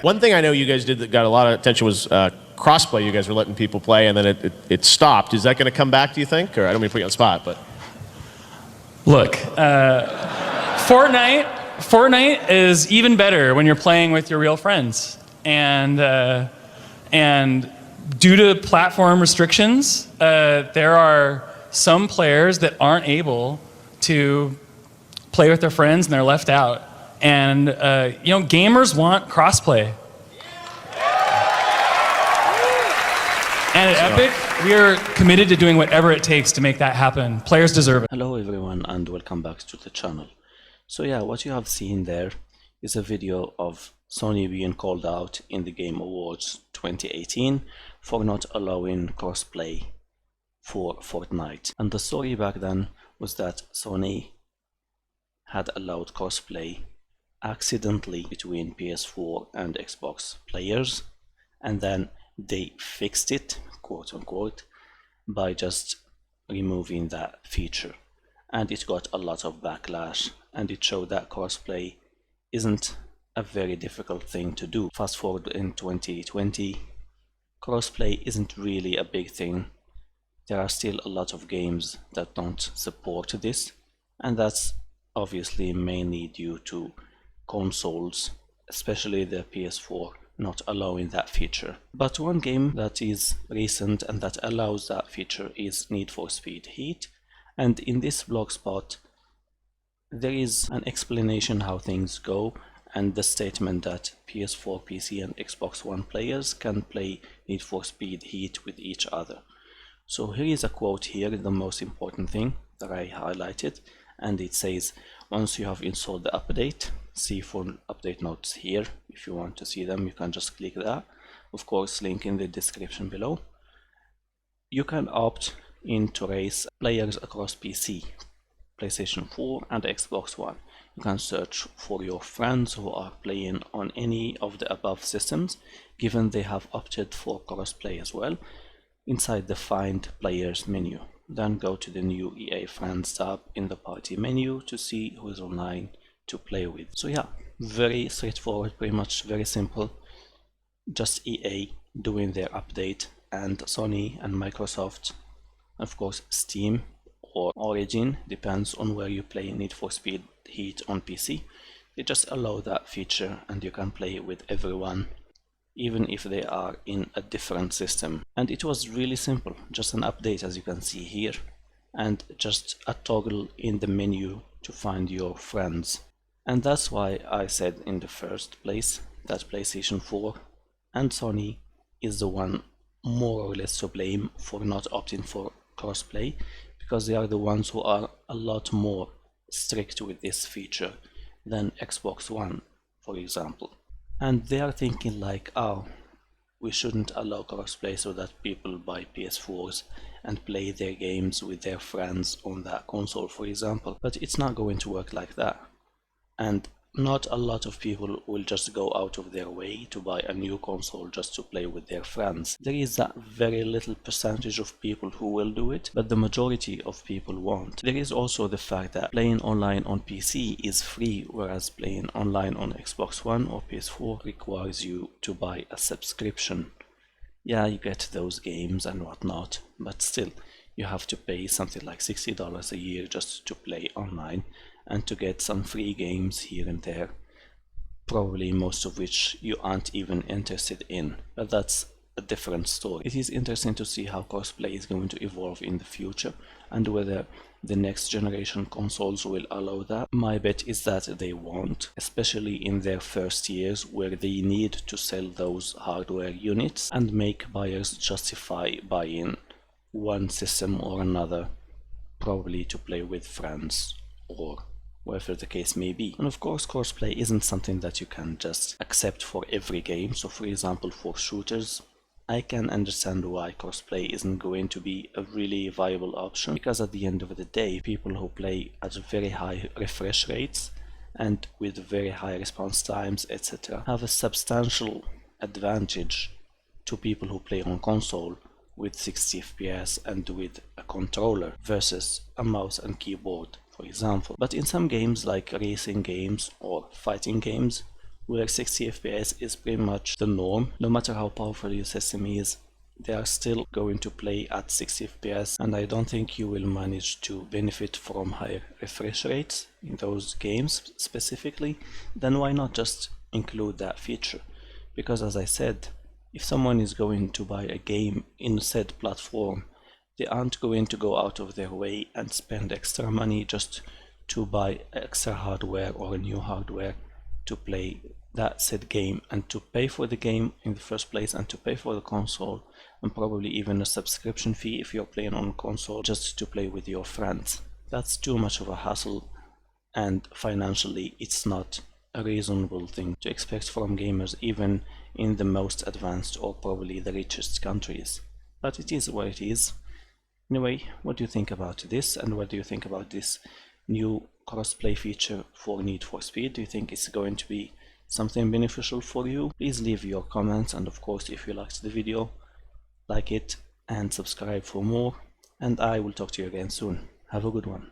One thing I know you guys did that got a lot of attention was crossplay. You guys were letting people play, and then it stopped. Is that going to come back, do you think? Or I don't mean to put you on the spot, but... Look, Fortnite is even better when you're playing with your real friends. And due to platform restrictions, there are some players that aren't able to play with their friends, and they're left out. And gamers want crossplay. And at Epic, we are committed to doing whatever it takes to make that happen. Players deserve it. Hello everyone and welcome back to the channel. So yeah, what you have seen there is a video of Sony being called out in the Game Awards 2018 for not allowing crossplay for Fortnite. And the story back then was that Sony had allowed crossplay accidentally between PS4 and Xbox players, and then they fixed it, quote unquote, by just removing that feature. And it got a lot of backlash, and it showed that crossplay isn't a very difficult thing to do. Fast forward in 2020, crossplay isn't really a big thing. There are still a lot of games that don't support this, and that's obviously mainly due to consoles, especially the PS4, not allowing that feature. But one game that is recent and that allows that feature is Need for Speed Heat, and in this blog spot there is an explanation how things go and the statement that PS4, PC and Xbox One players can play Need for Speed Heat with each other. So here is a quote here, the most important thing that I highlighted, and it says, once you have installed the update, see full update notes here. If you want to see them, you can just click that. Of course, link in the description below. You can opt in to race players across PC, PlayStation 4 and Xbox One. You can search for your friends who are playing on any of the above systems, given they have opted for crossplay as well, inside the Find Players menu. Then go to the new EA Friends tab in the party menu to see who is online to play with. So yeah, very straightforward, pretty much very simple. Just EA doing their update, and Sony and Microsoft, of course Steam or Origin, depends on where you play Need for Speed Heat on PC. They just allow that feature and you can play with everyone, even if they are in a different system. And it was really simple, just an update as you can see here, and just a toggle in the menu to find your friends. And that's why I said in the first place that PlayStation 4 and Sony is the one more or less to blame for not opting for crossplay, because they are the ones who are a lot more strict with this feature than Xbox One, for example. And they are thinking like, oh, we shouldn't allow crossplay so that people buy PS4s and play their games with their friends on that console, for example. But it's not going to work like that. And not a lot of people will just go out of their way to buy a new console just to play with their friends. There is that very little percentage of people who will do it, but the majority of people won't. There is also the fact that playing online on PC is free, whereas playing online on Xbox One or PS4 requires you to buy a subscription. Yeah, you get those games and whatnot, but still, you have to pay something like $60 a year just to play online, and to get some free games here and there, probably most of which you aren't even interested in. But that's a different story. It is interesting to see how crossplay is going to evolve in the future and whether the next generation consoles will allow that. My bet is that they won't, especially in their first years where they need to sell those hardware units and make buyers justify buying one system or another, probably to play with friends or whatever the case may be. And of course, crossplay isn't something that you can just accept for every game. So for example, for shooters, I can understand why crossplay isn't going to be a really viable option, because at the end of the day, people who play at very high refresh rates and with very high response times, etc., have a substantial advantage to people who play on console with 60 FPS and with a controller versus a mouse and keyboard, for example. But in some games like racing games or fighting games, where 60 FPS is pretty much the norm. No matter how powerful your system is, they are still going to play at 60 FPS, and I don't think you will manage to benefit from higher refresh rates in those games specifically. Then why not just include that feature? Because as I said, if someone is going to buy a game in said platform, they aren't going to go out of their way and spend extra money just to buy extra hardware or new hardware to play that said game, and to pay for the game in the first place, and to pay for the console, and probably even a subscription fee if you're playing on console just to play with your friends. That's too much of a hassle, and financially it's not a reasonable thing to expect from gamers, even in the most advanced or probably the richest countries. But it is what it is. Anyway, what do you think about this, and what do you think about this new crossplay feature for Need for Speed? Do you think it's going to be something beneficial for you? Please leave your comments, and of course, if you liked the video, like it and subscribe for more, and I will talk to you again soon. Have a good one.